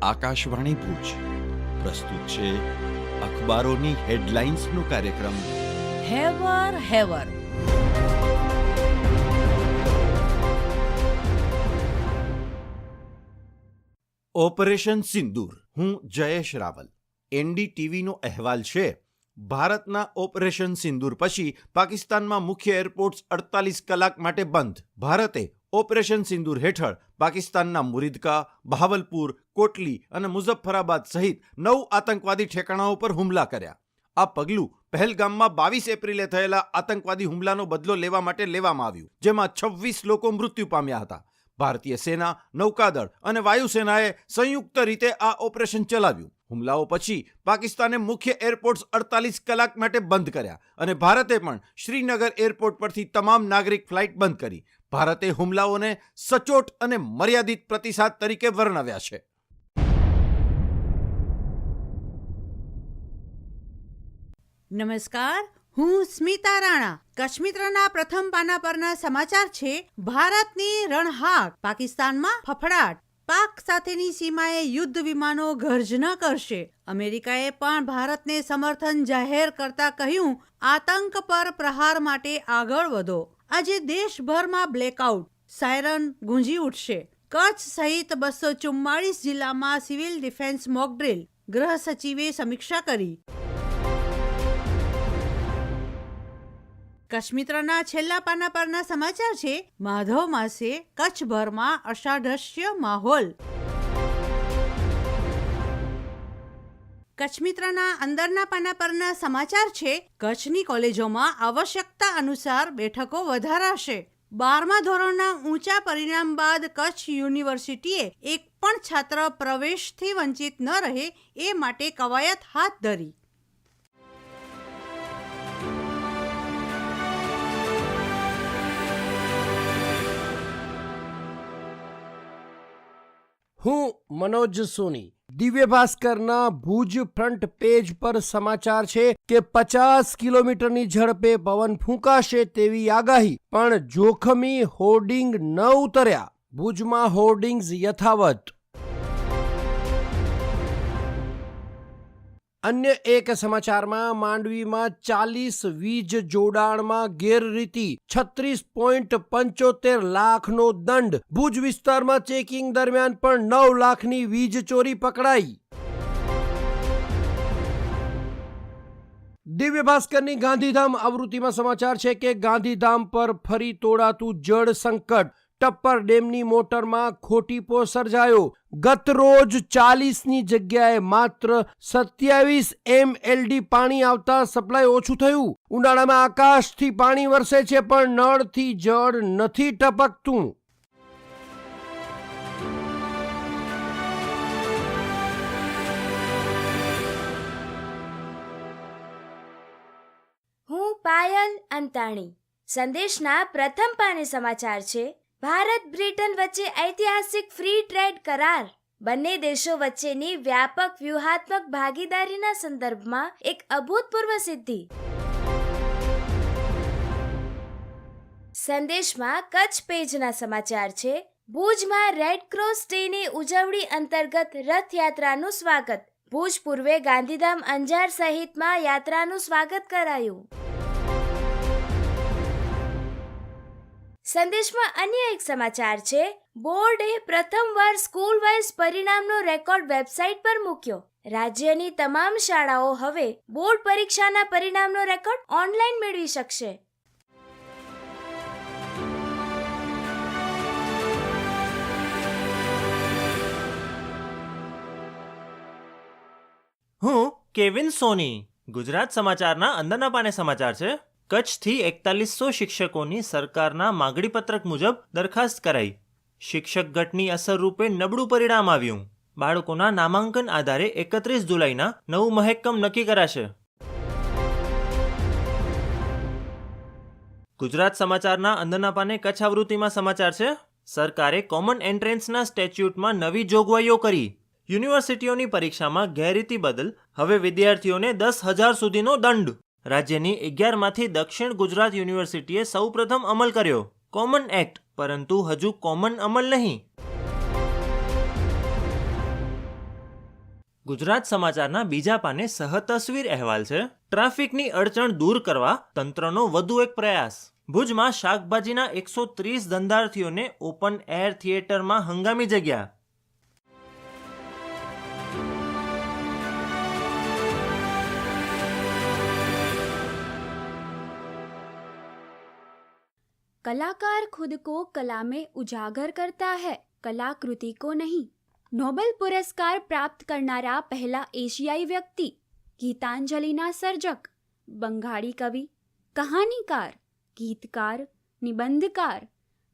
આકાશવાણી ભુજ પ્રસ્તુત છે અખબારોની હેડલાઇન્સનો કાર્યક્રમ હેવર હેવર. ઓપરેશન સિંદૂર. હું જયેશ રાવલ. એનડીટીવીનો અહેવાલ છે, ભારતના ઓપરેશન સિંદૂર પછી પાકિસ્તાનમાં મુખ્ય એરપોર્ટ્સ 48 કલાક માટે બંધ. ભારતે ઓપરેશન સિંદૂર હેઠળ પાકિસ્તાનના મુરીદકા, બહાવલપુર, કોટલી અને મુઝફ્ફરાબાદ સહિત 9 આતંકવાદી ઠેકાણાઓ પર હુમલા કર્યા. આ પગલું પહેલગામમાં 22 એપ્રિલે થયેલા આતંકવાદી હુમલાનો બદલો લેવા માટે લેવામાં આવ્યું, જેમાં 26 લોકો મૃત્યુ પામ્યા હતા. ભારતીય સેના, નૌકાદળ અને વાયુસેનાએ સંયુક્ત રીતે આ ઓપરેશન ચલાવ્યું. હુમલાઓ પછી પાકિસ્તાને મુખ્ય એરપોર્ટ્સ 48 કલાક માટે બંધ કર્યા અને ભારતે પણ શ્રીનગર એરપોર્ટ પરથી તમામ નાગરિક ફ્લાઇટ બંધ કરી. ભારતે હુમલાઓને સચોટ અને મર્યાદિત પ્રતિસાદ તરીકે વર્ણવ્યા છે. નમસ્કાર, હું સ્મિતા રાણા. કચ્છમિત્રના પ્રથમ પાના પરના સમાચાર છે. ભારતની રણહાક, પાકિસ્તાનમાં ફફડાટ. પાક સાથેની સીમાએ યુદ્ધ વિમાનો ગર્જના કરશે. અમેરિકાએ પણ ભારતને સમર્થન જાહેર કરતા કહ્યું, આતંક પર પ્રહાર માટે આગળ વધો. આજે દેશભરમાં બ્લેકઆઉટ, સાયરન ગુંજી ઉઠશે. કચ્છ સહિત 244 જિલ્લામાં સિવિલ ડિફેન્સ મોકડ્રીલ, ગૃહ સચિવે સમીક્ષા કરી. કચ્છમિત્રના છેલ્લા પાના પરના સમાચાર છે. માધવ માસે કચ્છભરમાં અષાઢસ્ય માહોલ. કચ્છમિત્રના અંદરના પાના પરના સમાચાર છે. કચ્છની કોલેજોમાં આવશ્યકતા અનુસાર બેઠકો વધારાશે. 12મા ધોરણના ઊંચા પરિણામ બાદ કચ્છ યુનિવર્સિટીએ એક પણ છાત્ર પ્રવેશથી વંચિત ન રહે એ માટે કવાયત હાથ ધરી. હું મનોજ સોની. દિવ્ય ભાસ્કરના ભુજ ફ્રન્ટ પેજ પર સમાચાર છે કે 50 કિલોમીટરની ઝડપે પવન ફૂંકાશે તેવી આગાહી, પણ જોખમી હોર્ડિંગ ન ઉતર્યા. ભુજમાં હોર્ડિંગ્સ યથાવત. અન્ય એક સમાચારમાં માંડવીમાં 40 વીજ જોડાણમાં ગેરરીતિ, 36.75 લાખનો દંડ. ભુજ વિસ્તારમાં ચેકિંગ દરમિયાન પણ 9 લાખની વીજ ચોરી પકડાઈ. દિવ્ય ભાસ્કરની ગાંધીધામ આવૃત્તિમાં સમાચાર છે કે ગાંધીધામ પર ફરી તોડાતું જળ સંકટ. ટપ્પર ડેમની મોટરમાં ખોટીપો સર્જાયો. ગત રોજ 40ની જગ્યાએ માત્ર 27 MLD પાણી આવતા સપ્લાય ઓછું થયું. ઉનાળામાં આકાશથી પાણી વરસે છે પણ નળથી જળ નથી ટપકતું. હું પાયલ અંતાણી. સંદેશના પ્રથમ પાને સમાચાર છે. ભારત બ્રિટન વચ્ચે ઐતિહાસિક ફ્રી ટ્રેડ કરાર. બંને દેશો વચ્ચેની વ્યાપક વ્યૂહાત્મક ભાગીદારીના સંદર્ભમાં એક અભૂતપૂર્વ સિદ્ધિ. સંદેશમાં કચ્છ પેજના સમાચાર છે. ભુજમાં રેડ ક્રોસ ડેની ઉજવણી અંતર્ગત રથયાત્રાનું સ્વાગત. ભુજ પૂર્વે ગાંધીધામ, અંજાર સહિતમાં યાત્રાનું સ્વાગત કરાયું. સંદેશમાં અન્ય એક સમાચાર છે. બોર્ડે પ્રથમવાર સ્કૂલ વાઇઝ પરિણામનો રેકોર્ડ વેબસાઇટ પર મૂક્યો. રાજ્યની તમામ શાળાઓ હવે બોર્ડ પરીક્ષાના પરિણામનો રેકોર્ડ ઓનલાઈન મેળવી શકશે. હું કેવિન સોની. ગુજરાત સમાચારના અંદરના પાને સમાચાર છે. કચ્છથી 4100 શિક્ષકોની સરકારના માગણી પત્રક મુજબ દરખાસ્ત કરાઈ. શિક્ષક ગટની અસર રૂપે નબળું પરિણામ આવ્યું. બાળકોના નામાંકન આધારે 31 જુલાઈના નવું મહેકમ નક્કી કરાશે. ગુજરાત સમાચારના અંદરના પાને કચ્છ આવૃત્તિમાં સમાચાર છે. સરકારે કોમન એન્ટ્રન્સના સ્ટેચ્યુટમાં નવી જોગવાઈઓ કરી. યુનિવર્સિટીઓની પરીક્ષામાં ગેરરીતિ બદલ હવે વિદ્યાર્થીઓને 10,000 સુધીનો દંડ. રાજ્યની 11માંથી દક્ષિણ ગુજરાત યુનિવર્સિટીએ સૌપ્રથમ અમલ કર્યો કોમન એક્ટ, પરંતુ હજુ કોમન અમલ નહીં. ગુજરાત સમાચારના બીજા પાને સહતસવીર અહેવાલ છે. ટ્રાફિકની અડચણ દૂર કરવા તંત્રનો વધુ એક પ્રયાસ. ભુજમાં શાકભાજીના 130 ધંધાર્થીઓને ઓપન એર થિયેટરમાં હંગામી જગ્યા. कलाकार खुद को कला में उजागर करता है, कलाकृति को नहीं. नोबेल पुरस्कार प्राप्त करनारा पहला एशियाई व्यक्ति, गीतांजलिना સર્જક, બંગાળી કવિ, કહાનીકાર, ગીતકાર, નિબંધકાર,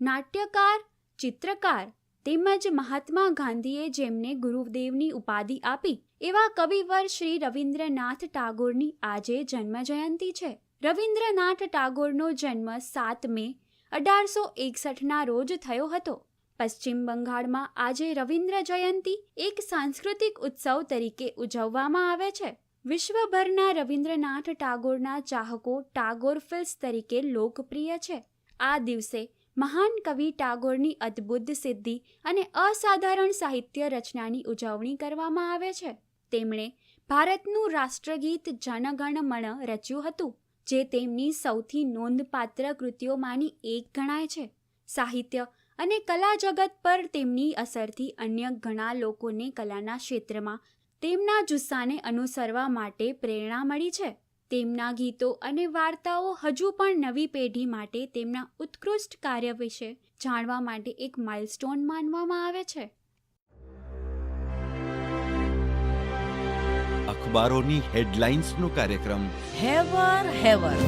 નાટ્યકાર, ચિત્રકાર તેમજ મહાત્મા ગાંધીએ જેમને ગુરુદેવની ઉપાધિ આપી એવા કવિવર શ્રી રવિન્દ્રનાથ ટાગોરની આજે જન્મ જયંતિ છે. રવિન્દ્રનાથ ટાગોરનો જન્મ 7 મે 1861ના રોજ થયો હતો. પશ્ચિમ બંગાળમાં આજે રવિન્દ્ર જયંતિ એક સાંસ્કૃતિક ઉત્સવ તરીકે ઉજવવામાં આવે છે. વિશ્વભરના રવિન્દ્રનાથ ટાગોરના ચાહકો ટાગોર ફિલ્સ તરીકે લોકપ્રિય છે. આ દિવસે મહાન કવિ ટાગોરની અદ્ભુત સિદ્ધિ અને અસાધારણ સાહિત્ય રચનાની ઉજવણી કરવામાં આવે છે. તેમણે ભારતનું રાષ્ટ્રગીત જન ગણ મણ રચ્યું હતું, જે તેમની સૌથી નોંધપાત્ર કૃતિઓમાંની એક ગણાય છે. સાહિત્ય અને કલા જગત પર તેમની અસરથી અન્ય ઘણા લોકોને કલાના ક્ષેત્રમાં તેમના જુસ્સાને અનુસરવા માટે પ્રેરણા મળી છે. તેમના ગીતો અને વાર્તાઓ હજુ પણ નવી પેઢી માટે તેમના ઉત્કૃષ્ટ કાર્ય વિશે જાણવા માટે એક માઇલસ્ટોન માનવામાં આવે છે. અખબારોની હેડલાઇન્સનો કાર્યક્રમ હેવર હેવર